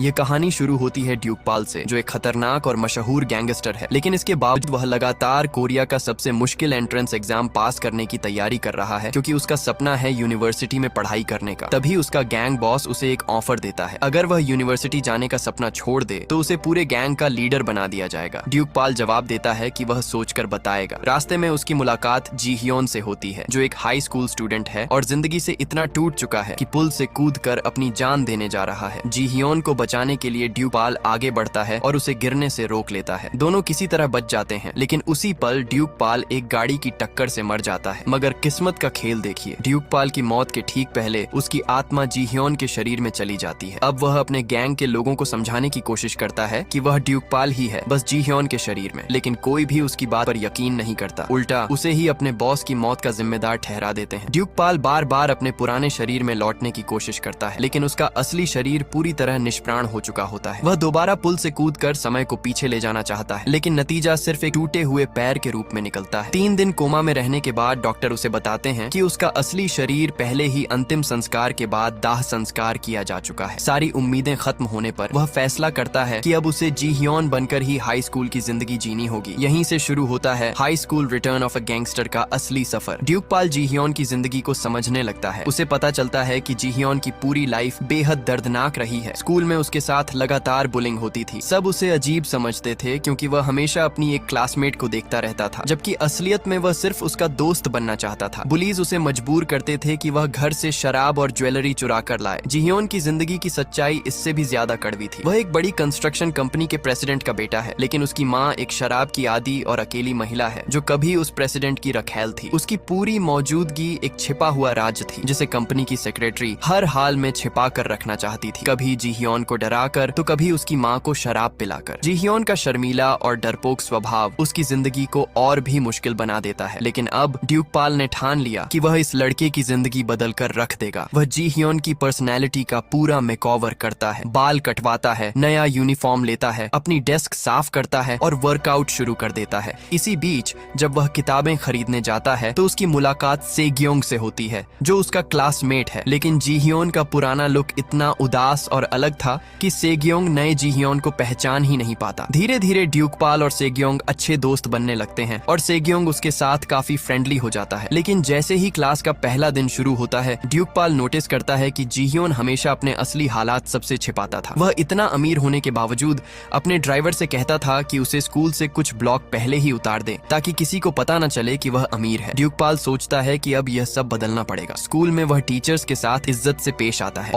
ये कहानी शुरू होती है ड्यूक पाल से, जो एक खतरनाक और मशहूर गैंगस्टर है, लेकिन इसके बावजूद वह लगातार कोरिया का सबसे मुश्किल एंट्रेंस एग्जाम पास करने की तैयारी कर रहा है, क्योंकि उसका सपना है यूनिवर्सिटी में पढ़ाई करने का। तभी उसका गैंग बॉस उसे एक ऑफर देता है, अगर वह यूनिवर्सिटी जाने का सपना छोड़ दे तो उसे पूरे गैंग का लीडर बना दिया जाएगा। ड्यूक पाल जवाब देता है कि वह सोचकर बताएगा। रास्ते में उसकी मुलाकात जी हियोन से होती है, जो एक हाई स्कूल स्टूडेंट है और जिंदगी से इतना टूट चुका है कि पुल से कूदकर अपनी जान देने जा रहा है। जी हियोन को बचाने के लिए ड्यूक पाल आगे बढ़ता है और उसे गिरने से रोक लेता है। दोनों किसी तरह बच जाते हैं, लेकिन उसी पल ड्यूक पाल एक गाड़ी की टक्कर से मर जाता है। मगर किस्मत का खेल देखिए, ड्यूक पाल की मौत के ठीक पहले उसकी आत्मा जी हियोन के शरीर में चली जाती है। अब वह अपने गैंग के लोगों को समझाने की कोशिश करता है कि वह ड्यूक पाल ही है, बस जी हियोन के शरीर में, लेकिन कोई भी उसकी बात पर यकीन नहीं करता। उल्टा उसे ही अपने बॉस की मौत का जिम्मेदार ठहरा देते हैं। ड्यूक पाल बार बार अपने पुराने शरीर में लौटने की कोशिश करता है, लेकिन उसका असली शरीर पूरी तरह निष्प्राण हो चुका होता है। वह दोबारा पुल से कूदकर समय को पीछे ले जाना चाहता है, लेकिन नतीजा सिर्फ एक टूटे हुए पैर के रूप में निकलता है। 3 दिन कोमा में रहने के बाद डॉक्टर उसे बताते हैं कि उसका असली शरीर पहले ही अंतिम संस्कार के बाद दाह संस्कार किया जा चुका है। सारी उम्मीदें खत्म होने पर वह फैसला करता है कि अब उसे जी हियोन बनकर ही हाई स्कूल की जिंदगी जीनी होगी। यहीं से शुरू होता है high school return of a gangster का असली सफर। ड्यूक पाल जी हियोन की जिंदगी को समझने लगता है। उसे पता चलता है कि जी हियोन की पूरी लाइफ बेहद दर्दनाक रही है। स्कूल में उसके साथ लगातार बुलिंग होती थी। सब उसे अजीब समझते थे, क्योंकि वह हमेशा अपनी एक क्लासमेट को देखता रहता था, जबकि असलियत में वह सिर्फ उसका दोस्त बनना चाहता था। बुलीज उसे मजबूर करते थे कि वह घर से शराब और ज्वेलरी चुरा कर लाए। जी हियोन की जिंदगी की सच्चाई इससे भी ज्यादा कड़वी थी। वह एक बड़ी कंस्ट्रक्शन कंपनी के प्रेसिडेंट का बेटा है, लेकिन उसकी माँ एक शराब की आदी और अकेली महिला है, जो कभी उस प्रेसिडेंट की रखैल थी। उसकी पूरी मौजूदगी एक छिपा हुआ राज थी, जिसे कंपनी की सेक्रेटरी हर हाल में छिपा कर रखना चाहती थी, कभी जी हियोन को डराकर तो कभी उसकी माँ को शराब पिलाकर। जी हियोन का शर्मीला और डरपोक स्वभाव उसकी जिंदगी को और भी मुश्किल बना देता है, लेकिन अब ड्यूक पाल ने ठान लिया कि वह इस लड़के की जिंदगी बदल कर रख देगा। वह जी हियोन की पर्सनैलिटी का पूरा मेकओवर करता है, बाल कटवाता है, नया यूनिफॉर्म लेता है, अपनी डेस्क साफ करता है और वर्कआउट शुरू कर देता है। इसी बीच जब वह किताबें खरीदने जाता है तो उसकी मुलाकात सेग्योंग से होती है, जो उसका क्लासमेट है, लेकिन जी हियोन का पुराना लुक इतना उदास और अलग था कि सेग्योंग नए जी हियोन को पहचान ही नहीं पाता। धीरे धीरे ड्यूक पाल और सेग्योंग अच्छे दोस्त बनने लगते हैं और सेग्योंग उसके साथ काफी फ्रेंडली हो जाता है। लेकिन जैसे ही क्लास का पहला दिन शुरू होता है, ड्यूक पाल नोटिस करता है कि जी हियोन हमेशा अपने असली हालात सबसे छिपाता था। वह इतना अमीर होने के बावजूद अपने ड्राइवर से कहता था कि उसे स्कूल से कुछ ब्लॉक पहले ही उतार दे, ताकि किसी को पता न चले कि वह अमीर है। ड्यूक पाल सोचता है कि अब यह सब बदलना पड़ेगा। स्कूल में वह टीचर्स के साथ इज्जत से पेश आता है